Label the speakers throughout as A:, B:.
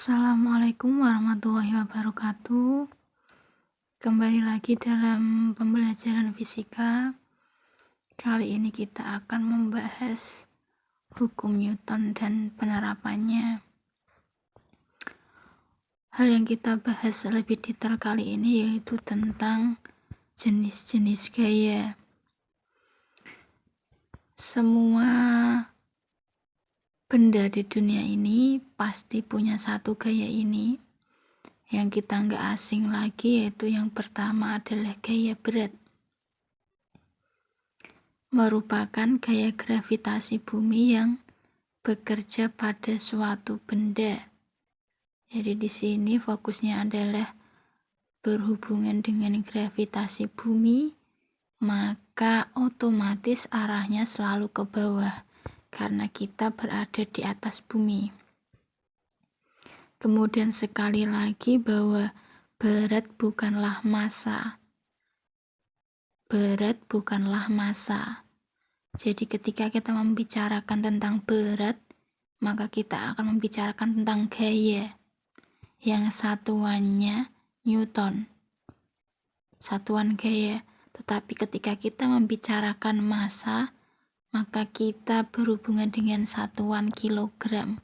A: Assalamualaikum warahmatullahi wabarakatuh. Kembali lagi dalam pembelajaran fisika. Kali ini kita akan membahas hukum Newton dan penerapannya. Hal yang kita bahas lebih detail kali ini yaitu tentang jenis-jenis gaya. Semua benda di dunia ini pasti punya satu gaya ini. Yang kita nggak asing lagi yaitu yang pertama adalah gaya berat. Merupakan gaya gravitasi bumi yang bekerja pada suatu benda. Jadi di sini fokusnya adalah berhubungan dengan gravitasi bumi, maka otomatis arahnya selalu ke bawah karena kita berada di atas bumi. Kemudian sekali lagi bahwa berat bukanlah massa. Berat bukanlah massa. Jadi ketika kita membicarakan tentang berat, maka kita akan membicarakan tentang gaya yang satuannya Newton. Satuan gaya. Tetapi ketika kita membicarakan massa, maka kita berhubungan dengan satuan kilogram.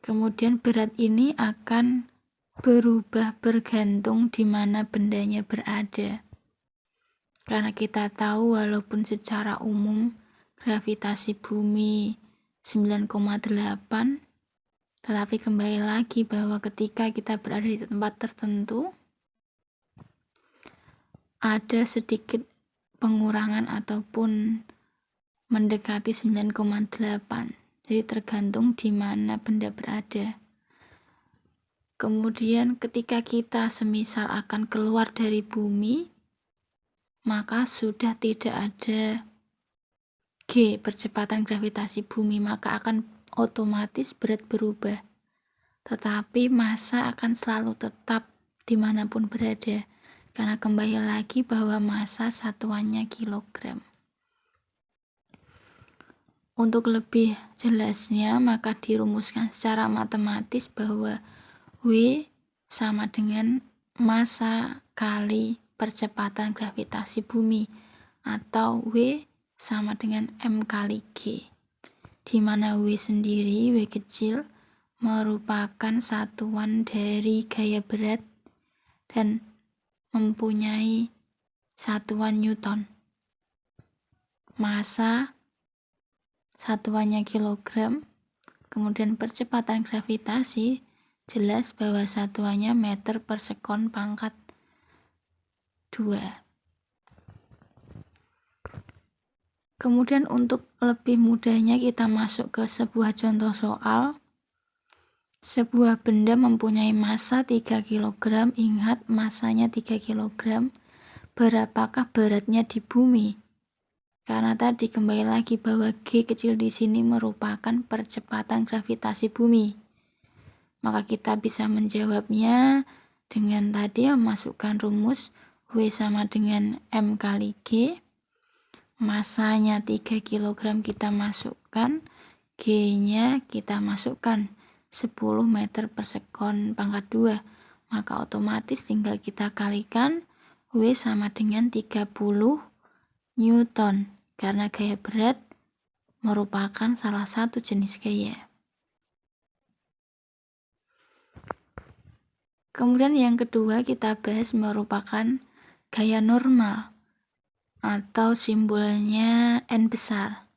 A: Kemudian berat ini akan berubah bergantung di mana bendanya berada. Karena kita tahu walaupun secara umum gravitasi bumi 9,8, tetapi kembali lagi bahwa ketika kita berada di tempat tertentu, ada sedikit pengurangan ataupun mendekati 9,8. Jadi tergantung di mana benda berada. Kemudian ketika kita semisal akan keluar dari bumi, maka sudah tidak ada G, percepatan gravitasi bumi, maka akan otomatis berat berubah. Tetapi massa akan selalu tetap dimanapun berada, karena kembali lagi bahwa massa satuannya kilogram. Untuk lebih jelasnya, maka dirumuskan secara matematis bahwa W sama dengan massa kali percepatan gravitasi bumi, atau W sama dengan M kali G, di mana W sendiri, W kecil, merupakan satuan dari gaya berat dan mempunyai satuan Newton. Massa satuannya kilogram, kemudian percepatan gravitasi jelas bahwa satuannya meter per sekon pangkat 2. Kemudian untuk lebih mudahnya kita masuk ke sebuah contoh soal. Sebuah benda mempunyai massa 3 kg, ingat massanya 3 kg, berapakah beratnya di bumi? Karena tadi kembali lagi bahwa G kecil di sini merupakan percepatan gravitasi bumi. Maka kita bisa menjawabnya dengan tadi memasukkan rumus W sama dengan M kali G. Massanya 3 kg kita masukkan, G-nya kita masukkan 10 meter per sekon pangkat 2. Maka otomatis tinggal kita kalikan W sama dengan 30 Newton. Karena gaya berat merupakan salah satu jenis gaya. Kemudian yang kedua kita bahas merupakan gaya normal atau simbolnya N besar,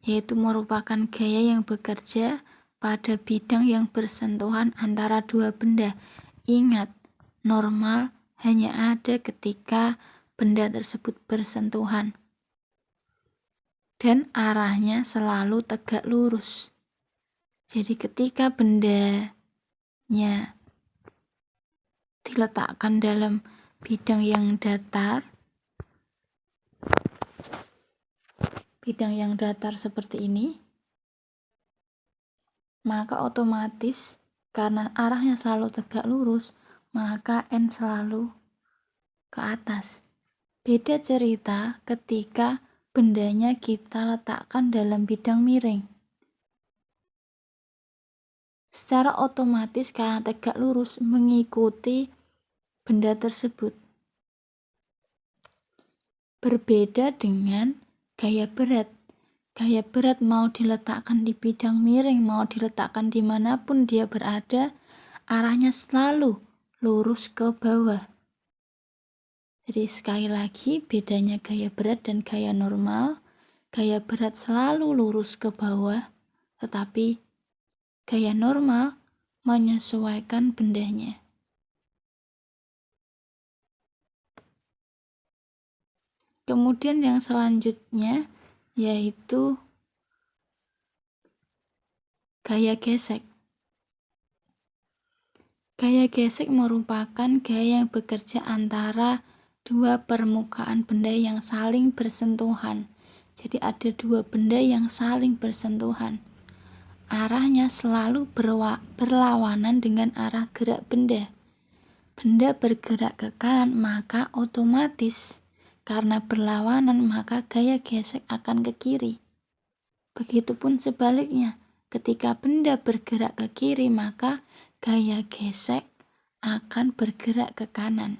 A: yaitu merupakan gaya yang bekerja pada bidang yang bersentuhan antara dua benda. Ingat, normal hanya ada ketika benda tersebut bersentuhan dan arahnya selalu tegak lurus. Jadi ketika bendanya diletakkan dalam bidang yang datar seperti ini, maka otomatis karena arahnya selalu tegak lurus, maka N selalu ke atas. Beda cerita ketika bendanya kita letakkan dalam bidang miring. secara otomatis karena tegak lurus mengikuti benda tersebut. Berbeda dengan gaya berat. Gaya berat mau diletakkan di bidang miring, mau diletakkan dimanapun dia berada, arahnya selalu lurus ke bawah. Jadi sekali lagi bedanya gaya berat dan gaya normal. Gaya berat selalu lurus ke bawah, tetapi gaya normal menyesuaikan bendanya. Kemudian yang selanjutnya yaitu gaya gesek. Gaya gesek merupakan gaya yang bekerja antara dua permukaan benda yang saling bersentuhan. Jadi ada dua benda yang saling bersentuhan. Arahnya selalu berlawanan dengan arah gerak benda. Benda bergerak ke kanan, maka otomatis karena berlawanan maka gaya gesek akan ke kiri. Begitupun sebaliknya, ketika benda bergerak ke kiri maka gaya gesek akan bergerak ke kanan.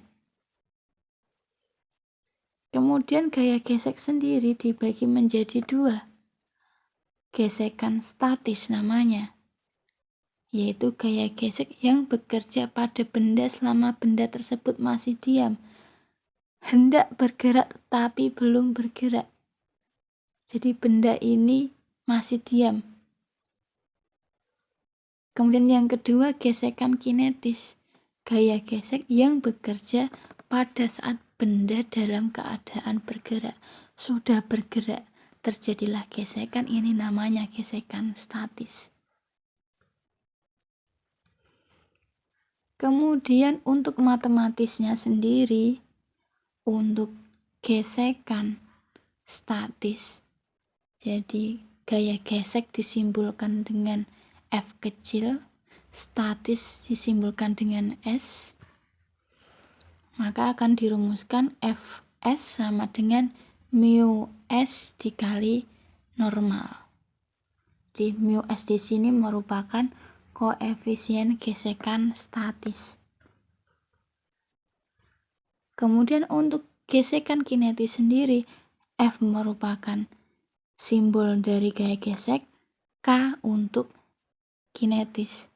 A: Kemudian gaya gesek sendiri dibagi menjadi dua. Gesekan statis namanya, yaitu gaya gesek yang bekerja pada benda selama benda tersebut masih diam. Hendak bergerak tetapi belum bergerak. Jadi benda ini masih diam. Kemudian yang kedua, gesekan kinetis. Gaya gesek yang bekerja pada saat benda dalam keadaan bergerak. Sudah bergerak, terjadilah gesekan, ini namanya gesekan statis. Kemudian untuk matematisnya sendiri, untuk gesekan statis, jadi gaya gesek disimbolkan dengan F kecil, statis disimbolkan dengan S, maka akan dirumuskan Fs sama dengan mu S dikali normal. Di mu S di sini merupakan koefisien gesekan statis. Kemudian untuk gesekan kinetis sendiri, F merupakan simbol dari gaya gesek, K untuk kinetis.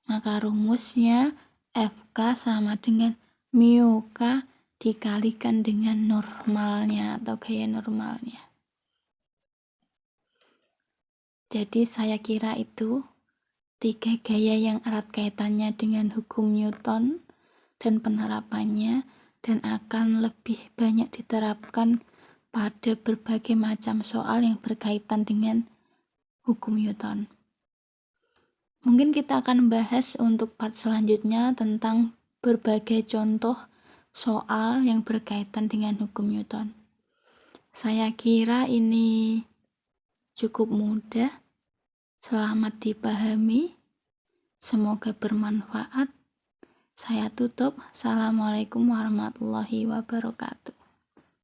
A: Maka rumusnya Fk sama dengan mu K dikalikan dengan normalnya atau gaya normalnya. Jadi saya kira itu 3 gaya yang erat kaitannya dengan hukum Newton dan penerapannya, dan akan lebih banyak diterapkan pada berbagai macam soal yang berkaitan dengan hukum Newton. Mungkin kita akan bahas untuk part selanjutnya tentang berbagai contoh soal yang berkaitan dengan hukum Newton. Saya kira ini cukup mudah, selamat dipahami, semoga bermanfaat. Saya tutup. Assalamualaikum warahmatullahi wabarakatuh.